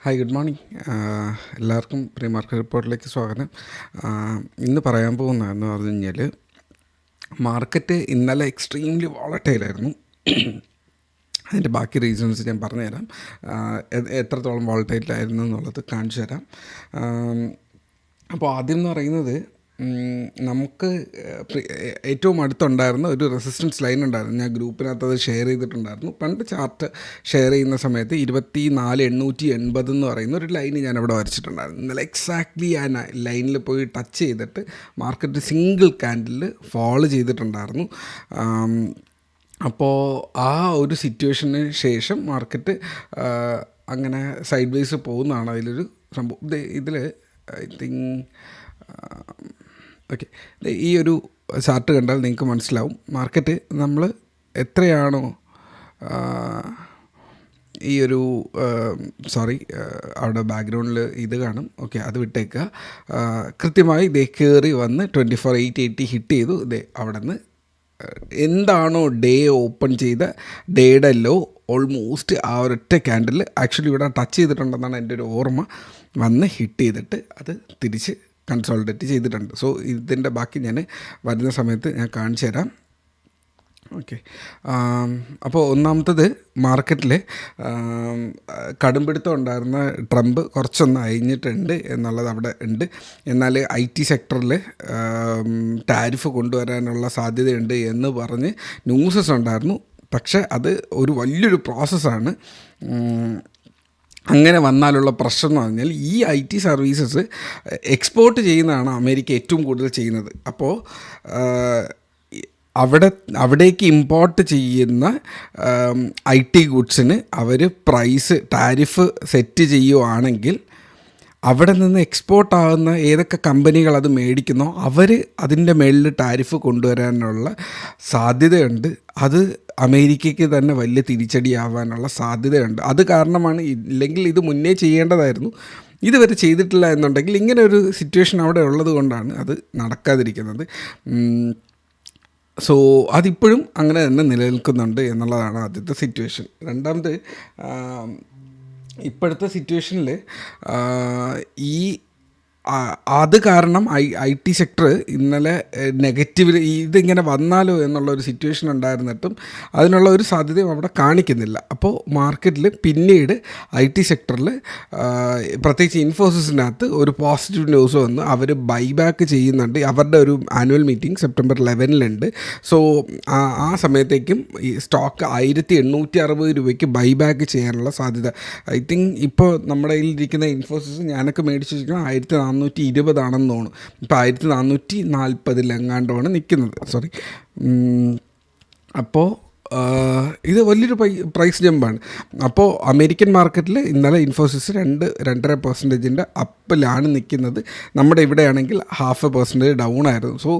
Hi, good morning. എല്ലാവർക്കും pre market റിപ്പോർട്ടിലേക്ക് സ്വാഗതം. ഇന്ന് പറയാൻ പോകുന്നതെന്ന് പറഞ്ഞു കഴിഞ്ഞാൽ, മാർക്കറ്റ് ഇന്നലെ എക്സ്ട്രീംലി വോളറ്റൈലായിരുന്നു. അതിൻ്റെ ബാക്കി റീസൺസ് ഞാൻ പറഞ്ഞുതരാം. എത്രത്തോളം വോളറ്റൈലായിരുന്നു എന്നുള്ളത് കാണിച്ചു തരാം. അപ്പോൾ ആദ്യം എന്ന് പറയുന്നത്, നമുക്ക് ഏറ്റവും അടുത്തുണ്ടായിരുന്ന ഒരു റെസിസ്റ്റൻസ് ലൈൻ ഉണ്ടായിരുന്നു. ഞാൻ ഗ്രൂപ്പിനകത്ത് അത് ഷെയർ ചെയ്തിട്ടുണ്ടായിരുന്നു. പണ്ട് ചാർട്ട് ഷെയർ ചെയ്യുന്ന സമയത്ത് 24,880 എന്ന് പറയുന്ന ഒരു ലൈന് ഞാൻ അവിടെ വരച്ചിട്ടുണ്ടായിരുന്നു. ഇന്നലെ എക്സാക്ട്ലി ആ ലൈനിൽ പോയി ടച്ച് ചെയ്തിട്ട് മാർക്കറ്റ് സിംഗിൾ ക്യാൻഡിൽ ഫോളോ ചെയ്തിട്ടുണ്ടായിരുന്നു. അപ്പോൾ ആ ഒരു സിറ്റുവേഷന് ശേഷം മാർക്കറ്റ് അങ്ങനെ സൈഡ് വേസ് പോകുന്നതാണ് അതിലൊരു സംഭവം. ഇതിൽ ഐ തിങ്ക് ഓക്കെ, ഈ ഒരു ചാർട്ട് കണ്ടാൽ നിങ്ങൾക്ക് മനസ്സിലാവും മാർക്കറ്റ് നമ്മൾ എത്രയാണോ ഈ ഒരു അവിടെ ബാക്ക്ഗ്രൗണ്ടിൽ ഇത് കാണും. ഓക്കെ, അത് വിട്ടേക്കുക. കൃത്യമായി ഇതേ കയറി വന്ന് 24,880 ഹിറ്റ് ചെയ്തു. ഇതേ അവിടെ നിന്ന് എന്താണോ ഡേ ഓപ്പൺ ചെയ്ത ഡേയുടെ ലോ ഓൾമോസ്റ്റ് ആ ഒരൊറ്റ ക്യാൻഡിൽ ആക്ച്വലി ഇവിടെ ടച്ച് ചെയ്തിട്ടുണ്ടെന്നാണ് എൻ്റെ ഒരു ഓർമ്മ. വന്ന് ഹിറ്റ് ചെയ്തിട്ട് അത് തിരിച്ച് കൺസോൾഡേറ്റ് ചെയ്തിട്ടുണ്ട്. സോ ഇതിൻ്റെ ബാക്കി ഞാൻ വരുന്ന സമയത്ത് ഞാൻ കാണിച്ചു തരാം. ഓക്കെ, അപ്പോൾ ഒന്നാമത്തത് മാർക്കറ്റിൽ കടുംപിടുത്തം ഉണ്ടായിരുന്ന ട്രംപ് കുറച്ചൊന്ന് അയഞ്ഞിട്ടുണ്ട് എന്നുള്ളത് അവിടെ ഉണ്ട്. എന്നാൽ IT സെക്ടറിൽ ടാരിഫ് കൊണ്ടുവരാനുള്ള സാധ്യതയുണ്ട് എന്ന് പറഞ്ഞ് ന്യൂസസ് ഉണ്ടായിരുന്നു. പക്ഷേ അത് ഒരു വലിയൊരു പ്രോസസ്സാണ്. അങ്ങനെ വന്നാലുള്ള പ്രശ്നം എന്ന് പറഞ്ഞാൽ ഈ IT സർവീസസ് എക്സ്പോർട്ട് ചെയ്യുന്നതാണ് അമേരിക്ക ഏറ്റവും കൂടുതൽ ചെയ്യുന്നത്. അപ്പോൾ അവിടേക്ക് ഇമ്പോർട്ട് ചെയ്യുന്ന IT ഗുഡ്സിന് അവർ പ്രൈസ് ടാരിഫ് സെറ്റ് ചെയ്യുവാണെങ്കിൽ അവിടെ നിന്ന് എക്സ്പോർട്ട് ആകുന്ന ഏതൊക്കെ കമ്പനികൾ അത് മേടിക്കുന്നോ അവർ അതിൻ്റെ മേളിൽ ടാരിഫ് കൊണ്ടുവരാനുള്ള സാധ്യതയുണ്ട്. അത് അമേരിക്കയ്ക്ക് തന്നെ വലിയ തിരിച്ചടിയാവാനുള്ള സാധ്യതയുണ്ട്. അത് കാരണമാണ്, ഇല്ലെങ്കിൽ ഇത് മുന്നേ ചെയ്യേണ്ടതായിരുന്നു. ഇതുവരെ ചെയ്തിട്ടില്ല എന്നുണ്ടെങ്കിൽ ഇങ്ങനെ ഒരു സിറ്റുവേഷൻ അവിടെ ഉള്ളത് കൊണ്ടാണ് അത് നടക്കാതിരിക്കുന്നത്. സോ അതിപ്പോഴും അങ്ങനെ തന്നെ നിലനിൽക്കുന്നുണ്ട് എന്നുള്ളതാണ് ആദ്യത്തെ സിറ്റുവേഷൻ. രണ്ടാമത്, ഇപ്പോഴത്തെ സിറ്റുവേഷനിൽ അത് കാരണം IT സെക്ടർ ഇന്നലെ നെഗറ്റീവിൽ ഇതിങ്ങനെ വന്നാലോ എന്നുള്ളൊരു സിറ്റുവേഷൻ ഉണ്ടായിരുന്നിട്ടും അതിനുള്ള ഒരു സാധ്യതയും അവിടെ കാണിക്കുന്നില്ല. അപ്പോൾ മാർക്കറ്റിൽ പിന്നീട് IT സെക്ടറിൽ പ്രത്യേകിച്ച് ഇൻഫോസിസിനകത്ത് ഒരു പോസിറ്റീവ് ന്യൂസ് വന്ന് അവർ ബൈബാക്ക് ചെയ്യുന്നുണ്ട്. അവരുടെ ഒരു ആനുവൽ മീറ്റിംഗ് സെപ്റ്റംബർ 11 സോ ആ സമയത്തേക്കും ഈ സ്റ്റോക്ക് 1,860 രൂപയ്ക്ക് ബൈബാക്ക് ചെയ്യാനുള്ള സാധ്യത. ഐ തിങ്ക് ഇപ്പോൾ നമ്മുടെ കയ്യിലിരിക്കുന്ന ഇൻഫോസിസ് ഞാനൊക്കെ മേടിച്ച് വെച്ചിരിക്കുന്നത് 1,420 ആണെന്ന് തോന്നുന്നു. ഇപ്പോൾ 1,440 എങ്ങാണ്ടാണ് നിൽക്കുന്നത്. അപ്പോൾ ഇത് വലിയൊരു പ്രൈസ് ജമ്പാണ്. അപ്പോൾ അമേരിക്കൻ മാർക്കറ്റിൽ ഇന്നലെ ഇൻഫോസിസ് 2-2.5% അപ്പിലാണ് നിൽക്കുന്നത്. നമ്മുടെ ഇവിടെയാണെങ്കിൽ 0.5% ഡൗൺ ആയിരുന്നു. സോ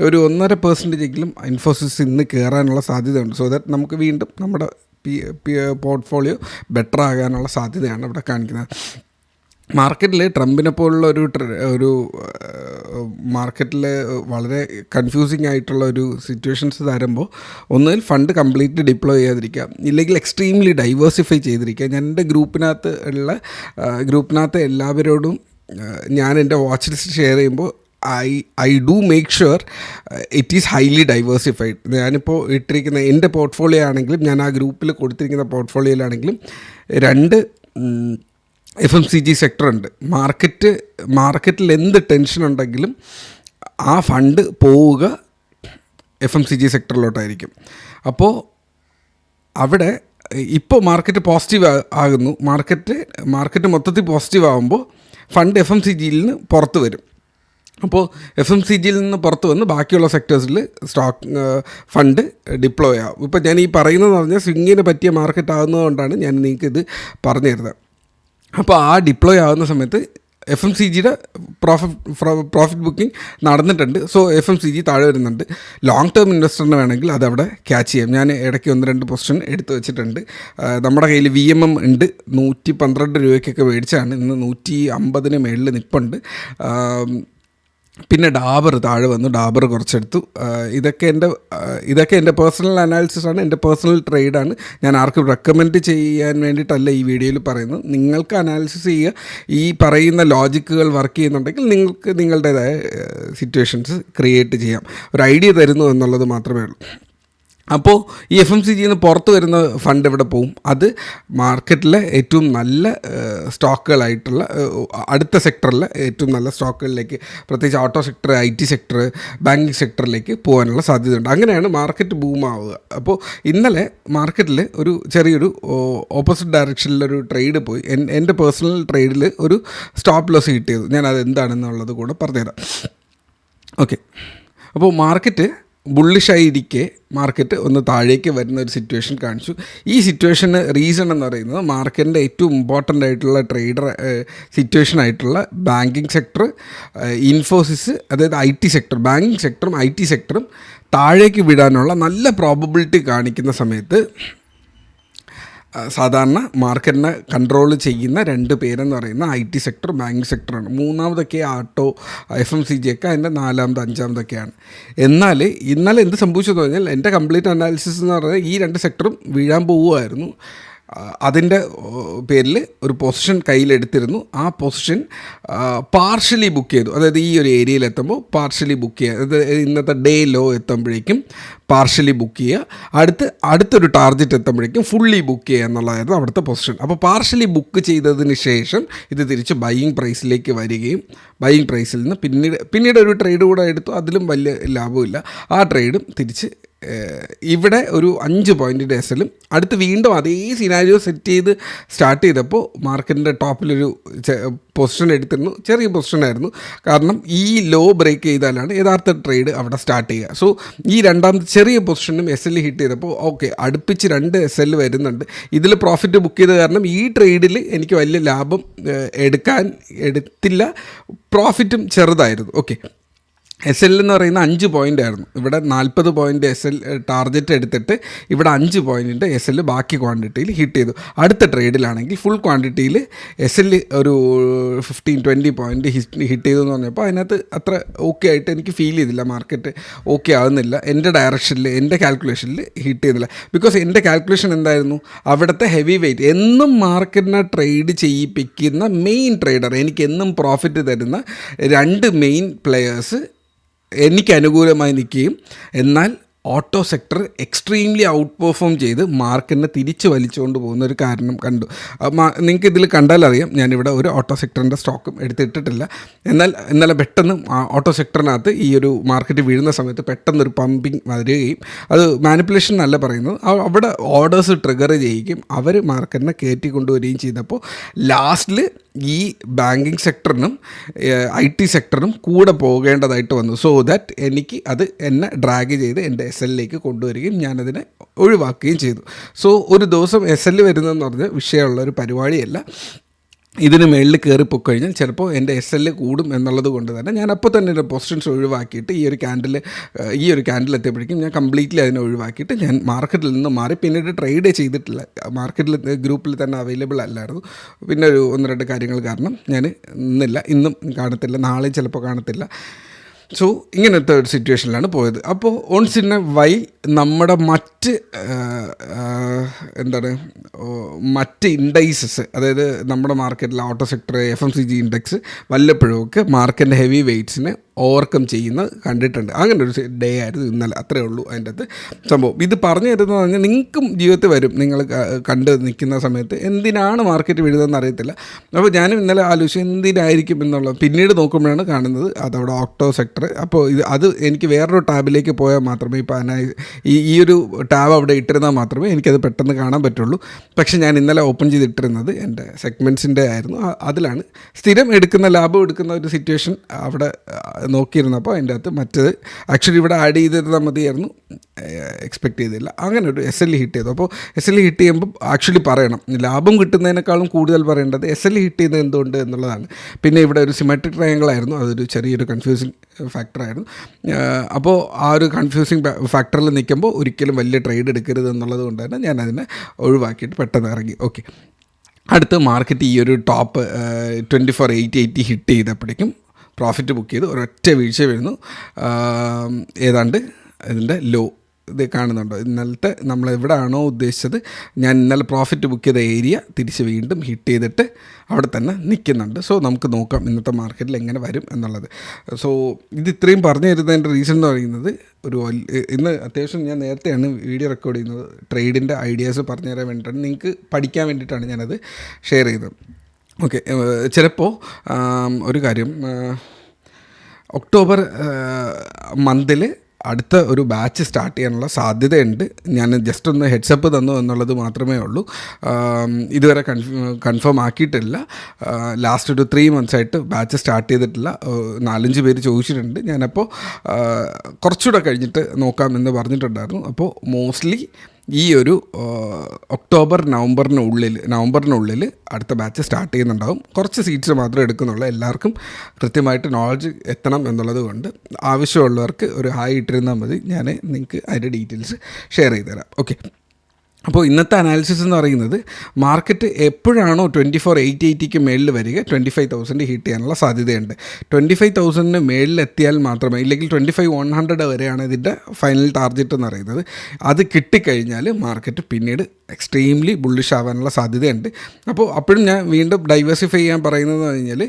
ഒരു 1.5% ഇൻഫോസിസ് ഇന്ന് കയറാനുള്ള സാധ്യതയുണ്ട്. സോ ദാറ്റ് നമുക്ക് വീണ്ടും നമ്മുടെ പോർട്ട്ഫോളിയോ ബെറ്റർ ആകാനുള്ള സാധ്യതയാണ് ഇവിടെ കാണിക്കുന്നത്. മാർക്കറ്റിൽ ട്രംപിനെ പോലുള്ള ഒരു മാർക്കറ്റിൽ വളരെ കൺഫ്യൂസിങ് ആയിട്ടുള്ള ഒരു സിറ്റുവേഷൻസ് തരുമ്പോൾ ഒന്നുകിൽ ഫണ്ട് കംപ്ലീറ്റ്ലി ഡിപ്ലോയ് ചെയ്യാതിരിക്കുക, ഇല്ലെങ്കിൽ എക്സ്ട്രീംലി ഡൈവേഴ്സിഫൈ ചെയ്തിരിക്കുക. ഞാൻ എൻ്റെ ഗ്രൂപ്പിനകത്ത് എല്ലാവരോടും ഞാൻ എൻ്റെ വാച്ച് ലിസ്റ്റ് ഷെയർ ചെയ്യുമ്പോൾ I do make sure it is highly diversified. ഞാനിപ്പോൾ ഇട്ടിരിക്കുന്ന എൻ്റെ പോർട്ട്ഫോളിയോ ആണെങ്കിലും ഞാൻ ആ ഗ്രൂപ്പിൽ കൊടുത്തിരിക്കുന്ന പോർട്ട്ഫോളിയോയിലാണെങ്കിലും 2 FMCG സെക്ടറുണ്ട്. മാർക്കറ്റിൽ എന്ത് ടെൻഷൻ ഉണ്ടെങ്കിലും ആ ഫണ്ട് പോവുക FMCG സെക്ടറിലോട്ടായിരിക്കും. അപ്പോൾ അവിടെ ഇപ്പോൾ മാർക്കറ്റ് പോസിറ്റീവ് ആകുന്നു. മാർക്കറ്റ് മൊത്തത്തിൽ പോസിറ്റീവ് ആകുമ്പോൾ ഫണ്ട് FMCGയിൽ നിന്ന് പുറത്ത് വരും. അപ്പോൾ FMCGയിൽ നിന്ന് പുറത്ത് വന്ന് ബാക്കിയുള്ള സെക്ടേഴ്സിൽ ഫണ്ട് ഡിപ്ലോയ് ആകും. ഇപ്പോൾ ഞാൻ ഈ പറയുന്നതെന്ന് പറഞ്ഞാൽ സ്വിങ്ങിന് പറ്റിയ മാർക്കറ്റ് ആകുന്നതുകൊണ്ടാണ് ഞാൻ നിങ്ങൾക്ക് ഇത് പറഞ്ഞു തരുന്നത്. അപ്പോൾ ആ ഡിപ്ലോയ് ആകുന്ന സമയത്ത് FMCGയുടെ പ്രോഫിറ്റ് ബുക്കിംഗ് നടന്നിട്ടുണ്ട്. സോ FMCG താഴെ വരുന്നുണ്ട്. ലോങ് ടേം ഇൻവെസ്റ്ററിന് വേണമെങ്കിൽ അതവിടെ ക്യാച്ച് ചെയ്യാം. ഞാൻ ഇടയ്ക്ക് 1-2 പൊസിഷൻ എടുത്ത് വെച്ചിട്ടുണ്ട്. നമ്മുടെ കയ്യിൽ VMM ഉണ്ട്. 112 രൂപയ്ക്കൊക്കെ മേടിച്ചാണ്. ഇന്ന് 150 മേളിൽ നിൽപ്പുണ്ട്. പിന്നെ ഡാബർ താഴെ വന്നു, ഡാബർ കുറച്ചെടുത്തു. ഇതൊക്കെ എൻ്റെ പേഴ്സണൽ അനാലിസിസാണ്, എൻ്റെ പേഴ്സണൽ ട്രേഡാണ്. ഞാൻ ആർക്കും റെക്കമെൻഡ് ചെയ്യാൻ വേണ്ടിയിട്ടല്ല ഈ വീഡിയോയിൽ പറയുന്നത്. നിങ്ങൾക്ക് അനാലിസിസ് ചെയ്യുക. ഈ പറയുന്ന ലോജിക്കുകൾ വർക്ക് ചെയ്യുന്നുണ്ടെങ്കിൽ നിങ്ങൾക്ക് നിങ്ങളുടേതായ സിറ്റുവേഷൻസ് ക്രിയേറ്റ് ചെയ്യാം. ഒരു ഐഡിയ തരുന്നു എന്നുള്ളത് മാത്രമേ ഉള്ളൂ. അപ്പോൾ ഈ FMCG നിന്ന് പുറത്ത് വരുന്ന ഫണ്ട് എവിടെ പോവും? അത് മാർക്കറ്റിലെ ഏറ്റവും നല്ല സ്റ്റോക്കുകളായിട്ടുള്ള അടുത്ത സെക്ടറിലെ ഏറ്റവും നല്ല സ്റ്റോക്കുകളിലേക്ക്, പ്രത്യേകിച്ച് auto sector, IT sector, banking സെക്ടറിലേക്ക് പോകാനുള്ള സാധ്യതയുണ്ട്. അങ്ങനെയാണ് മാർക്കറ്റ് ബൂമാവുക. അപ്പോൾ ഇന്നലെ മാർക്കറ്റിൽ ഒരു ചെറിയൊരു ഓപ്പോസിറ്റ് ഡയറക്ഷനിലൊരു ട്രേഡ് പോയി. എൻ്റെ പേഴ്സണൽ ട്രേഡിൽ ഒരു സ്റ്റോപ്പ് ലോസ് കിട്ടിയത്. ഞാൻ അത് എന്താണെന്നുള്ളത് കൂടെ പറഞ്ഞുതരാം. ഓക്കെ, അപ്പോൾ മാർക്കറ്റ് ബുള്ളിഷായിരിക്കെ മാർക്കറ്റ് ഒന്ന് താഴേക്ക് വരുന്ന ഒരു സിറ്റുവേഷൻ കാണിച്ചു. ഈ സിറ്റുവേഷന് റീസൺ എന്ന് പറയുന്നത് മാർക്കറ്റിൻ്റെ ഏറ്റവും ഇമ്പോർട്ടൻ്റ് ആയിട്ടുള്ള ട്രേഡർ സിറ്റുവേഷൻ ആയിട്ടുള്ള ബാങ്കിങ് സെക്ടർ, ഇൻഫോസിസ്, അതായത് IT സെക്ടർ, ബാങ്കിങ് സെക്ടറും IT സെക്ടറും താഴേക്ക് വിടാനുള്ള നല്ല പ്രോബബിലിറ്റി കാണിക്കുന്ന സമയത്ത് സാധാരണ മാർക്കറ്റിനെ കൺട്രോൾ ചെയ്യുന്ന രണ്ട് പേരെന്ന് പറയുന്ന IT സെക്ടർ, ബാങ്കിങ് സെക്ടറാണ്. മൂന്നാമതൊക്കെ ആട്ടോ, FMCG ഒക്കെ അതിൻ്റെ നാലാമത് അഞ്ചാമതൊക്കെയാണ്. എന്നാൽ ഇന്നലെ എന്ത് സംഭവിച്ചതെന്ന് പറഞ്ഞാൽ എൻ്റെ കംപ്ലീറ്റ് അനാലിസിസ് എന്ന് പറഞ്ഞാൽ ഈ രണ്ട് സെക്ടറും വീഴാൻ പോവുമായിരുന്നു. അതിൻ്റെ പേരിൽ ഒരു പൊസിഷൻ കയ്യിലെടുത്തിരുന്നു. ആ പൊസിഷൻ പാർഷ്യലി ബുക്ക് ചെയ്തു. അതായത് ഈ ഒരു ഏരിയയിൽ എത്തുമ്പോൾ പാർഷ്യലി ബുക്ക് ചെയ്യുക, അതായത് ഇന്നത്തെ ഡേ ലോ എത്തുമ്പോഴേക്കും പാർഷ്യലി ബുക്ക് ചെയ്യുക, അടുത്തൊരു ടാർഗറ്റ് എത്തുമ്പോഴേക്കും ഫുള്ളി ബുക്ക് ചെയ്യുക എന്നുള്ളതായിരുന്നു അവിടുത്തെ പൊസിഷൻ. അപ്പോൾ പാർഷ്യലി ബുക്ക് ചെയ്തതിന് ശേഷം ഇത് തിരിച്ച് ബൈയിങ് പ്രൈസിലേക്ക് വരികയും ബൈയിങ് പ്രൈസിൽ നിന്ന് പിന്നീട് ഒരു ട്രേഡ് കൂടെ എടുത്തു. അതിലും വലിയ ലാഭമില്ല. ആ ട്രേഡും തിരിച്ച് ഇവിടെ ഒരു 5 പോയിൻറ്റിൻ്റെ എസ്എല്ലും അടുത്ത് വീണ്ടും അതേ സിനാരിയോ സെറ്റ് ചെയ്ത് സ്റ്റാർട്ട് ചെയ്തപ്പോൾ മാർക്കറ്റിൻ്റെ ടോപ്പിലൊരു പൊസിഷൻ എടുത്തിരുന്നു. ചെറിയ പൊസിഷനായിരുന്നു, കാരണം ഈ ലോ ബ്രേക്ക് ചെയ്താലാണ് യഥാർത്ഥ ട്രേഡ് അവിടെ സ്റ്റാർട്ട് ചെയ്യുക. സോ ഈ രണ്ടാമത്തെ ചെറിയ പൊസിഷനും SL ഹിറ്റ് ചെയ്തപ്പോൾ ഓക്കെ, അടുപ്പിച്ച് 2 SL വരുന്നുണ്ട്. ഇതിൽ പ്രോഫിറ്റ് ബുക്ക് ചെയ്ത കാരണം ഈ ട്രേഡിൽ എനിക്ക് വലിയ ലാഭം എടുത്തില്ല, പ്രോഫിറ്റും ചെറുതായിരുന്നു. ഓക്കെ, SL എന്ന് പറയുന്ന 5 പോയിൻ്റ് ആയിരുന്നു. ഇവിടെ 40 പോയിൻ്റ് SL ടാർഗറ്റ് എടുത്തിട്ട് ഇവിടെ 5 പോയിൻറ്റിൻ്റെ SL ബാക്കി ക്വാണ്ടിറ്റിയിൽ ഹിറ്റ് ചെയ്തു. അടുത്ത ട്രേഡിലാണെങ്കിൽ ഫുൾ ക്വാണ്ടിറ്റിയിൽ SL ഒരു 15-20 പോയിൻ്റ് ഹിറ്റ് ചെയ്തു എന്ന് പറഞ്ഞപ്പോൾ അതിനകത്ത് അത്ര ഓക്കെ ആയിട്ട് എനിക്ക് ഫീൽ ചെയ്തില്ല. മാർക്കറ്റ് ഓക്കെ ആകുന്നില്ല. എൻ്റെ ഡയറക്ഷനിൽ, എൻ്റെ കാൽക്കുലേഷനിൽ ഹിറ്റ് ചെയ്യുന്നില്ല. ബിക്കോസ് എൻ്റെ കാൽക്കുലേഷൻ എന്തായിരുന്നു, അവിടുത്തെ ഹെവി വെയിറ്റ്, എന്നും മാർക്കറ്റിനെ ട്രേഡ് ചെയ്യിപ്പിക്കുന്ന മെയിൻ ട്രേഡർ, എനിക്ക് എന്നും പ്രോഫിറ്റ് തരുന്ന 2 മെയിൻ പ്ലെയേഴ്സ് എനിക്ക് അനുകൂലമായി നിൽക്കുകയും എന്നാൽ auto sector extremely out perform ചെയ്ത് മാർക്കറ്റിനെ തിരിച്ച് വലിച്ചുകൊണ്ട് പോകുന്ന ഒരു കാരണം കണ്ടു. നിങ്ങൾക്ക് ഇതിൽ കണ്ടാലറിയാം, ഞാനിവിടെ ഒരു ഓട്ടോ സെക്ടറിൻ്റെ സ്റ്റോക്കും എടുത്തിട്ടിട്ടില്ല. എന്നാൽ ഇന്നലെ പെട്ടെന്ന് ഓട്ടോ സെക്ടറിനകത്ത് ഈ ഒരു മാർക്കറ്റ് വീഴുന്ന സമയത്ത് പെട്ടെന്നൊരു പമ്പിങ് വരികയും, അത് മാനിപ്പുലേഷൻ എന്നല്ല പറയുന്നത്, അവിടെ ഓർഡേഴ്സ് ട്രിഗർ ചെയ്യുകയും അവർ മാർക്കറ്റിനെ കയറ്റി കൊണ്ടുവരികയും ചെയ്തപ്പോൾ ലാസ്റ്റിൽ ഈ ബാങ്കിങ് സെക്ടറിനും IT സെക്ടറിനും കൂടെ പോകേണ്ടതായിട്ട് വന്നു. സോ ദാറ്റ് എനിക്ക് അത് എന്നെ ഡ്രാഗ് ചെയ്ത് എൻ്റെ SL കൊണ്ടുവരികയും ഞാനതിനെ ഒഴിവാക്കുകയും ചെയ്തു. സോ ഒരു ദിവസം SL വരുന്നതെന്ന് പറഞ്ഞാൽ വിഷയമുള്ള ഒരു പരിപാടിയല്ല. ഇതിന് മേളിൽ കയറിപ്പോയിക്കഴിഞ്ഞാൽ ചിലപ്പോൾ എൻ്റെ SL കൂടും എന്നുള്ളത് കൊണ്ട് തന്നെ ഞാൻ അപ്പോൾ തന്നെ എൻ്റെ പൊസിഷൻസ് ഒഴിവാക്കിയിട്ട് ഈ ഒരു ക്യാൻഡിൽ എത്തിയപ്പോഴേക്കും ഞാൻ കംപ്ലീറ്റ്ലി അതിനെ ഒഴിവാക്കിയിട്ട് ഞാൻ മാർക്കറ്റിൽ നിന്ന് മാറി. പിന്നീട് ട്രേഡ് ചെയ്തിട്ടില്ല, മാർക്കറ്റിൽ ഗ്രൂപ്പിൽ തന്നെ അവൈലബിൾ അല്ലായിരുന്നു. പിന്നെ ഒരു 1-2 കാര്യങ്ങൾ കാരണം ഞാൻ ഇന്നും കാണത്തില്ല, നാളെയും ചിലപ്പോൾ കാണത്തില്ല. സോ ഇങ്ങനത്തെ ഒരു സിറ്റുവേഷനിലാണ് പോയത്. അപ്പോൾ ഓൺസ് ഇൻ എ വൈ നമ്മുടെ മറ്റ് ഇൻഡൈസസ്, അതായത് നമ്മുടെ മാർക്കറ്റിലെ ഓട്ടോ സെക്ടർ, FMCG ഇൻഡെക്സ് വല്ലപ്പോഴുമൊക്കെ മാർക്കറ്റിൻ്റെ ഹെവി വെയ്റ്റ്സിനെ ഓവർകം ചെയ്യുന്നത് കണ്ടിട്ടുണ്ട്. അങ്ങനെ ഒരു ഡേ ആയിരുന്നു ഇന്നലെ. അത്രയേ ഉള്ളൂ അതിൻ്റെ അകത്ത് സംഭവം. ഇത് പറഞ്ഞു തരുന്നത് പറഞ്ഞാൽ നിങ്ങൾക്കും ജീവിതത്തിൽ വരും, നിങ്ങൾ കണ്ട് നിൽക്കുന്ന സമയത്ത് എന്തിനാണ് മാർക്കറ്റ് വീഴുന്നതെന്ന് അറിയത്തില്ല. അപ്പോൾ ഞാനും ഇന്നലെ ആലോചിച്ചു എന്തിനായിരിക്കും എന്നുള്ളത്. പിന്നീട് നോക്കുമ്പോഴാണ് കാണുന്നത് അതവിടെ ഓട്ടോ സെക്ടർ. അപ്പോൾ അത് എനിക്ക് വേറൊരു ടാബിലേക്ക് പോയാൽ മാത്രമേ, ഇപ്പോൾ ഈ ഒരു ടാബ് അവിടെ ഇട്ടിരുന്നാൽ മാത്രമേ എനിക്കത് പെട്ടെന്ന് കാണാൻ പറ്റുള്ളൂ. പക്ഷേ ഞാൻ ഇന്നലെ ഓപ്പൺ ചെയ്തിട്ടിരുന്നത് എൻ്റെ സെഗ്മെൻറ്റ്സിൻ്റെ ആയിരുന്നു. അതിലാണ് സ്ഥിരം ലാഭം എടുക്കുന്ന ഒരു സിറ്റുവേഷൻ അവിടെ നോക്കിയിരുന്നപ്പോൾ അതിൻ്റെ അകത്ത് മറ്റത് ആക്ച്വലി ഇവിടെ ആഡ് ചെയ്തിരുന്നാൽ മതിയായിരുന്നു, എക്സ്പെക്റ്റ് ചെയ്തില്ല. അങ്ങനെ ഒരു SL ഹിറ്റ് ചെയ്തു. അപ്പോൾ SL ഹിറ്റ് ചെയ്യുമ്പോൾ ആക്ച്വലി പറയണം, ലാഭം കിട്ടുന്നതിനേക്കാളും കൂടുതൽ പറയേണ്ടത് SL ഹിറ്റ് ചെയ്യുന്നത് എന്തുകൊണ്ട് എന്നുള്ളതാണ്. പിന്നെ ഇവിടെ ഒരു സിമെട്രിക് ട്രയാങ്കിൾ ആയിരുന്നു, അതൊരു ചെറിയൊരു കൺഫ്യൂസിങ് ഫാക്ടറായിരുന്നു. അപ്പോൾ ആ ഒരു കൺഫ്യൂസിങ് ഫാക്ടറിൽ നിൽക്കുമ്പോൾ ഒരിക്കലും വലിയ ട്രേഡ് എടുക്കരുത് എന്നുള്ളത് കൊണ്ട് തന്നെ ഞാൻ അതിനെ ഒഴിവാക്കിയിട്ട് പെട്ടെന്ന് ഇറങ്ങി. ഓക്കെ, അടുത്ത മാർക്കറ്റ് ഈ ഒരു ടോപ്പ് 24,880 ഹിറ്റ് ചെയ്തപ്പോഴേക്കും പ്രോഫിറ്റ് ബുക്ക് ചെയ്ത് ഒരൊറ്റ വീഴ്ച വീഴുന്നു. ഏതാണ്ട് ഇതിൻ്റെ ലോ ഇത് കാണുന്നുണ്ടോ? ഇന്നലത്തെ നമ്മൾ എവിടെയാണോ ഉദ്ദേശിച്ചത്, ഞാൻ ഇന്നലെ പ്രോഫിറ്റ് ബുക്ക് ചെയ്ത ഏരിയ തിരിച്ച് വീണ്ടും ഹിറ്റ് ചെയ്തിട്ട് അവിടെ തന്നെ നിൽക്കുന്നുണ്ട്. സോ നമുക്ക് നോക്കാം ഇന്നത്തെ മാർക്കറ്റിൽ എങ്ങനെ വരും എന്നുള്ളത്. സോ ഇത് ഇത്രയും പറഞ്ഞു തരുന്നതിൻ്റെ റീസൺ എന്ന് പറയുന്നത്, ഇന്ന് അത്യാവശ്യം ഞാൻ നേരത്തെയാണ് വീഡിയോ റെക്കോർഡ് ചെയ്യുന്നത്. ട്രേഡിൻ്റെ ഐഡിയാസ് പറഞ്ഞു തരാൻ വേണ്ടിയിട്ടാണ്, നിങ്ങൾക്ക് പഠിക്കാൻ വേണ്ടിയിട്ടാണ് ഞാനത് ഷെയർ ചെയ്തത്. ഓക്കെ, ചിലപ്പോൾ ഒരു കാര്യം, ഒക്ടോബർ മന്തിൽ അടുത്ത ഒരു ബാച്ച് സ്റ്റാർട്ട് ചെയ്യാനുള്ള സാധ്യതയുണ്ട്. ഞാൻ ജസ്റ്റ് ഒന്ന് ഹെഡ്സപ്പ് തന്നു എന്നുള്ളത് മാത്രമേ ഉള്ളൂ. ഇതുവരെ കൺഫേം ആക്കിയിട്ടില്ല. ലാസ്റ്റ് ഒരു 3 months ആയിട്ട് ബാച്ച് സ്റ്റാർട്ട് ചെയ്തിട്ടില്ല. 4-5 പേര് ചോദിച്ചിട്ടുണ്ട്. ഞാനപ്പോൾ കുറച്ചുകൂടെ കഴിഞ്ഞിട്ട് നോക്കാമെന്ന് പറഞ്ഞിട്ടുണ്ടായിരുന്നു. അപ്പോൾ മോസ്റ്റ്ലി ഈ ഒരു ഒക്ടോബർ നവംബറിനുള്ളിൽ അടുത്ത ബാച്ച് സ്റ്റാർട്ട് ചെയ്യുന്നുണ്ടാവും. കുറച്ച് സീറ്റ്സ് മാത്രമേ എടുക്കുന്നുള്ളൂ. എല്ലാവർക്കും കൃത്യമായിട്ട് നോളജ് എത്തണം എന്നുള്ളത് കൊണ്ട് ആവശ്യമുള്ളവർക്ക് ഒരു ഹായ് ഇട്ടിരുന്നാൽ മതി. ഞാൻ നിങ്ങൾക്ക് അതിൻ്റെ ഡീറ്റെയിൽസ് ഷെയർ ചെയ്ത് തരാം. ഓക്കെ, അപ്പോൾ ഇന്നത്തെ അനാലിസിസ് എന്ന് പറയുന്നത്, മാർക്കറ്റ് എപ്പോഴാണോ 24,880 മേളിൽ വരിക 25,000 ഹിറ്റ് ചെയ്യാനുള്ള സാധ്യതയുണ്ട്. 25,000 മേളിലെത്തിയാൽ മാത്രമേ, ഇല്ലെങ്കിൽ 25,100 വരെയാണ് ഇതിൻ്റെ ഫൈനൽ ടാർഗറ്റ് എന്ന് പറയുന്നത്. അത് കിട്ടിക്കഴിഞ്ഞാൽ മാർക്കറ്റ് പിന്നീട് എക്സ്ട്രീംലി ബുള്ളിഷ് ആവാനുള്ള സാധ്യതയുണ്ട്. അപ്പോൾ അപ്പോഴും ഞാൻ വീണ്ടും ഡൈവേഴ്സിഫൈ ചെയ്യാൻ പറയുന്നതെന്ന് പറഞ്ഞാൽ,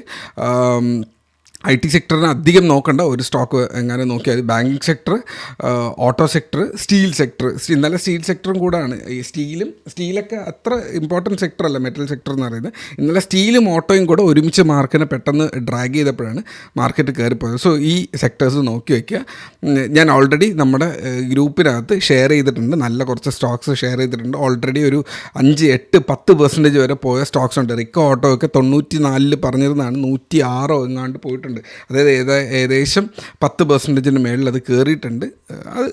IT സെക്ടറിന് അധികം നോക്കേണ്ട ഒരു സ്റ്റോക്ക് എങ്ങനെ നോക്കിയാൽ banking sector, auto sector, steel sector. ഇന്നലെ സ്റ്റീൽ സെക്ടറും കൂടാണ്. ഈ സ്റ്റീലൊക്കെ അത്ര ഇമ്പോർട്ടൻറ്റ് സെക്ടറല്ല മെറ്റൽ സെക്ടർ എന്ന് പറയുന്നത്. ഇന്നലെ സ്റ്റീലും ഓട്ടോയും കൂടെ ഒരുമിച്ച് മാർക്കിനെ പെട്ടെന്ന് ഡ്രാഗ് ചെയ്തപ്പോഴാണ് മാർക്കറ്റ് കയറിപ്പോയത്. സോ ഈ സെക്ടേഴ്സ് നോക്കി വയ്ക്കുക. ഞാൻ ഓൾറെഡി നമ്മുടെ ഗ്രൂപ്പിനകത്ത് ഷെയർ ചെയ്തിട്ടുണ്ട്, നല്ല കുറച്ച് സ്റ്റോക്സ് ഷെയർ ചെയ്തിട്ടുണ്ട്. ഓൾറെഡി ഒരു 5-8-10% വരെ പോയ സ്റ്റോക്സ് ഉണ്ട്. റിക്കോ ഓട്ടോ ഒക്കെ 94 പറഞ്ഞിരുന്നതാണ് 106 എങ്ങാണ്ട് പോയിട്ടുണ്ട്. അതായത് ഏകദേശം 10% മേളിൽ അത് കയറിയിട്ടുണ്ട്. അത്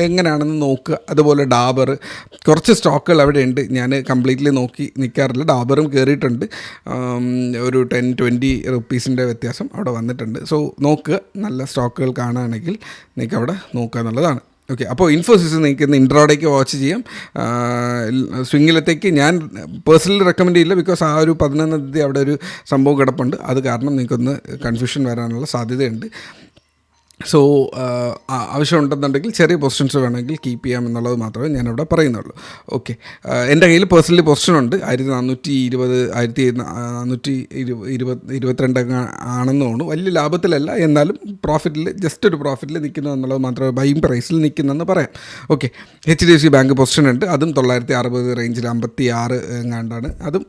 എങ്ങനെയാണെന്ന് നോക്കുക. അതുപോലെ ഡാബർ, കുറച്ച് സ്റ്റോക്കുകൾ അവിടെ ഉണ്ട്. ഞാൻ കംപ്ലീറ്റ്ലി നോക്കി നിൽക്കാറില്ല. ഡാബറും കയറിയിട്ടുണ്ട്. ഒരു 10-20 റുപ്പീസിൻ്റെ വ്യത്യാസം അവിടെ വന്നിട്ടുണ്ട്. സോ നോക്കുക, നല്ല സ്റ്റോക്കുകൾ കാണുകയാണെങ്കിൽ നിങ്ങൾക്ക് അവിടെ നോക്കുക എന്നുള്ളതാണ്. ഓക്കെ, അപ്പോൾ ഇൻഫോസിസ് നിങ്ങൾക്ക് ഇന്ന് ഇൻട്രോഡേക്ക് വാച്ച് ചെയ്യാം. സ്വിങ്ങിലത്തേക്ക് ഞാൻ പേഴ്സണലി റെക്കമെൻഡ് ചെയ്യില്ല, ബിക്കോസ് ആ ഒരു 11-ാം തീയതി അവിടെ ഒരു സംഭവം കിടപ്പുണ്ട്. അത് കാരണം നിങ്ങൾക്കൊന്ന് കൺഫ്യൂഷൻ വരാനുള്ള സാധ്യതയുണ്ട്. സോ ആവശ്യമുണ്ടെന്നുണ്ടെങ്കിൽ ചെറിയ പൊസിഷൻസ് വേണമെങ്കിൽ കീപ്പ് ചെയ്യാം എന്നുള്ളത് മാത്രമേ ഞാനവിടെ പറയുന്നുള്ളൂ. ഓക്കെ, എൻ്റെ കയ്യിൽ പേഴ്സണലി പൊസിഷൻ ഉണ്ട്. 1420, 1422 ആണെന്ന് തോന്നുന്നു. വലിയ ലാഭത്തിലല്ല, എന്നാലും പ്രോഫിറ്റിൽ, ജസ്റ്റ് ഒരു പ്രോഫിറ്റിൽ നിൽക്കുന്നു എന്നുള്ളത് മാത്രമേ, ബൈയിങ് പ്രൈസിൽ നിൽക്കുന്നതെന്ന് പറയാം. ഓക്കെ, HDFC ബാങ്ക് പൊസിഷൻ ഉണ്ട്. അതും 960 റേഞ്ചിൽ 56 എങ്ങാണ്ടാണ്. അതും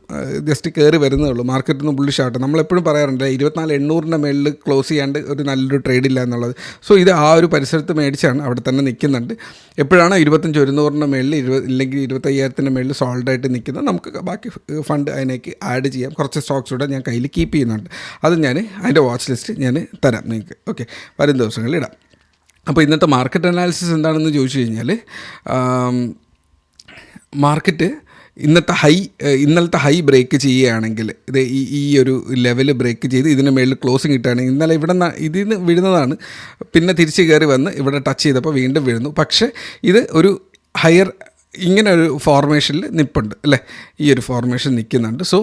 ജസ്റ്റ് കയറി വരുന്നേ ഉള്ളൂ. മാർക്കറ്റിൽ നിന്ന് ബുള്ളിഷ് ആവട്ടെ. നമ്മളെപ്പോഴും പറയാറുണ്ട് 24,800 മേളിൽ ക്ലോസ് ചെയ്യാണ്ട് ഒരു നല്ലൊരു ട്രേഡില്ല എന്നുള്ളത്. സോ ഇത് ആ ഒരു പരിസരത്ത് മേടിച്ചാണ് അവിടെ തന്നെ നിൽക്കുന്നുണ്ട്. എപ്പോഴാണ് 25,100 മേളിൽ ഇല്ലെങ്കിൽ 25,000 മേളിൽ സോൾഡായിട്ട് നിൽക്കുന്നത്, നമുക്ക് ബാക്കി ഫണ്ട് അതിനേക്ക് ആഡ് ചെയ്യാം. കുറച്ച് സ്റ്റോക്സ് കൂടെ ഞാൻ കയ്യിൽ കീപ്പ് ചെയ്യുന്നുണ്ട്. അത് ഞാൻ അതിൻ്റെ വാച്ച് ലിസ്റ്റ് ഞാൻ തരാം നിങ്ങൾക്ക്. ഓക്കെ, വരും ദിവസങ്ങളിൽ ഇടാം. അപ്പോൾ ഇന്നത്തെ മാർക്കറ്റ് അനാലിസിസ് എന്താണെന്ന് ചോദിച്ചു കഴിഞ്ഞാൽ, മാർക്കറ്റ് ഇന്നലത്തെ ഹൈ ബ്രേക്ക് ചെയ്യുകയാണെങ്കിൽ, ഇത് ഈ ഒരു ലെവൽ ബ്രേക്ക് ചെയ്ത് ഇതിന് മേളിൽ ക്ലോസിങ് കിട്ടുകയാണെങ്കിൽ, ഇന്നലെ ഇതിൽ നിന്ന് വീഴുന്നതാണ്. പിന്നെ തിരിച്ച് കയറി വന്ന് ഇവിടെ ടച്ച് ചെയ്തപ്പോൾ വീണ്ടും വീഴുന്നു. പക്ഷേ ഇത് ഒരു ഹയർ ഇങ്ങനെ ഒരു ഫോർമേഷനിൽ നിൽപ്പുണ്ട് അല്ലേ, ഈ ഒരു ഫോർമേഷൻ നിൽക്കുന്നുണ്ട്. സോ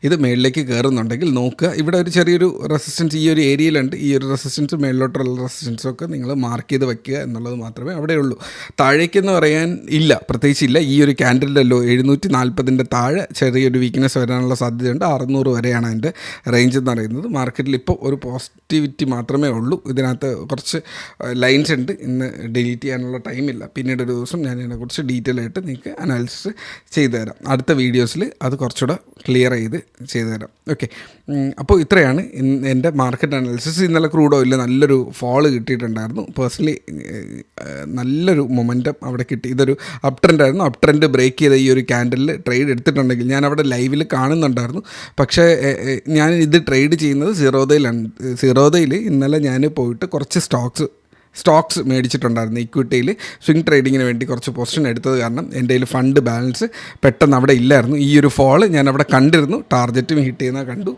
ഇത് മേളിലേക്ക് കയറുന്നുണ്ടെങ്കിൽ നോക്കുക. ഇവിടെ ഒരു ചെറിയൊരു റെസിസ്റ്റൻസ് ഈ ഒരു ഏരിയയിലുണ്ട്. ഈ ഒരു റെസിസ്റ്റൻസ് മേളിലോട്ടുള്ള റെസിസ്റ്റൻസൊക്കെ നിങ്ങൾ മാർക്ക് ചെയ്ത് വയ്ക്കുക എന്നുള്ളത് മാത്രമേ അവിടെയുള്ളൂ. താഴേക്കെന്ന് പറയാൻ ഇല്ല, പ്രത്യേകിച്ചില്ല. ഈ ഒരു ക്യാൻഡലിൻ്റെ ലോ 740 താഴെ ചെറിയൊരു വീക്ക്നെസ് വരാനുള്ള സാധ്യതയുണ്ട്. 600 വരെയാണ് അതിൻ്റെ റേഞ്ച് എന്ന് പറയുന്നത്. മാർക്കറ്റിൽ ഇപ്പോൾ ഒരു പോസിറ്റിവിറ്റി മാത്രമേ ഉള്ളൂ. ഇതിനകത്ത് കുറച്ച് ലൈൻസ് ഉണ്ട്. ഇന്ന് ഡിലീറ്റ് ചെയ്യാനുള്ള ടൈമില്ല. പിന്നീട് ഒരു ദിവസം ഞാൻ ഇതിനെക്കുറിച്ച് ഡീറ്റെയിൽ ആയിട്ട് നിങ്ങൾക്ക് അനാലിസിസ് ചെയ്തു തരാം. അടുത്ത വീഡിയോസിൽ അത് കുറച്ചുകൂടെ ക്ലിയർ ചെയ്ത് തരാം. ഓക്കെ, അപ്പോൾ ഇത്രയാണ് എൻ്റെ മാർക്കറ്റ് അനാലിസിസ്. ഇന്നലെ ക്രൂഡ് ഓയിലിൽ നല്ലൊരു ഫോള് കിട്ടിയിട്ടുണ്ടായിരുന്നു. പേഴ്സണലി നല്ലൊരു മൊമെൻറ്റം അവിടെ കിട്ടി. ഇതൊരു അപ് ട്രെൻഡ് ആയിരുന്നു. അപ് ട്രെൻഡ് ബ്രേക്ക് ചെയ്ത ഈ ഒരു ക്യാൻഡലിൽ ട്രേഡ് എടുത്തിട്ടുണ്ടെങ്കിൽ, ഞാൻ അവിടെ ലൈവിൽ കാണുന്നുണ്ടായിരുന്നു. പക്ഷേ ഞാൻ ഇത് ട്രേഡ് ചെയ്യുന്നത് സീറോദയിൽ ഇന്നലെ ഞാൻ പോയിട്ട് കുറച്ച് സ്റ്റോക്സ് മേടിച്ചിട്ടുണ്ടായിരുന്നു. ഇക്വിറ്റിയിൽ സ്വിംഗ് ട്രേഡിങ്ങിന് വേണ്ടി കുറച്ച് പൊസിഷൻ എടുത്തത് കാരണം എൻ്റെ കയ്യിൽ ഫണ്ട് ബാലൻസ് പെട്ടെന്ന് അവിടെ ഇല്ലായിരുന്നു. ഈ ഒരു ഫോള് ഞാൻ അവിടെ കണ്ടിരുന്നു. ടാർഗറ്റും ഹിറ്റ് ചെയ്യുന്ന കണ്ടു.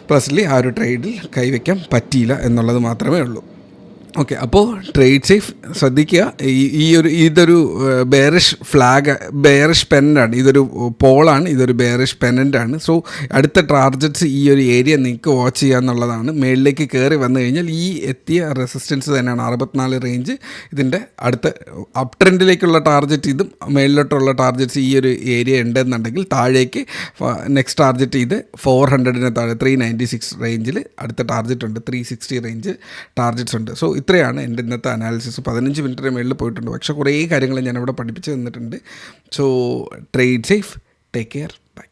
പേഴ്സണലി ആ ഒരു ട്രേഡിൽ കൈവയ്ക്കാൻ പറ്റിയില്ല എന്നുള്ളത് മാത്രമേ ഉള്ളൂ. ഓക്കെ, അപ്പോൾ ട്രേഡ് സേഫ് ശ്രദ്ധിക്കുക. ഇതൊരു ബെയറിഷ് പെനൻ്റാണ്, ഇതൊരു പോളാണ്, ഇതൊരു ബെയറിഷ് പെനൻ്റാണ്. സോ അടുത്ത ടാർജറ്റ്സ് ഈ ഒരു ഏരിയ നിങ്ങൾക്ക് വാച്ച് ചെയ്യുക എന്നുള്ളതാണ്. മേളിലേക്ക് കയറി വന്നു കഴിഞ്ഞാൽ ഈ എത്തിയ റെസിസ്റ്റൻസ് തന്നെയാണ് 64 റേഞ്ച്. ഇതിൻ്റെ അടുത്ത അപ് ട്രെൻഡിലേക്കുള്ള ടാർജറ്റ് ഇതും, മേളിലോട്ടുള്ള ടാർജറ്റ്സ് ഈ ഒരു ഏരിയ ഉണ്ടെന്നുണ്ടെങ്കിൽ താഴേക്ക് നെക്സ്റ്റ് ടാർജറ്റ് ഇത് 400 താഴെ 396 റേഞ്ചിൽ അടുത്ത ടാർജറ്റ് ഉണ്ട്. 360 റേഞ്ച് ടാർജറ്റ്സ് ഉണ്ട്. സോ ഇത്രയാണ് എൻ്റെ ഇന്നത്തെ അനാലിസിസ്. 15 മിനിറ്റിന് മേളിൽ പോയിട്ടുണ്ട്, പക്ഷേ കുറേ കാര്യങ്ങൾ ഞാനിവിടെ പഠിപ്പിച്ച് തന്നിട്ടുണ്ട്. So trade safe, take care, by.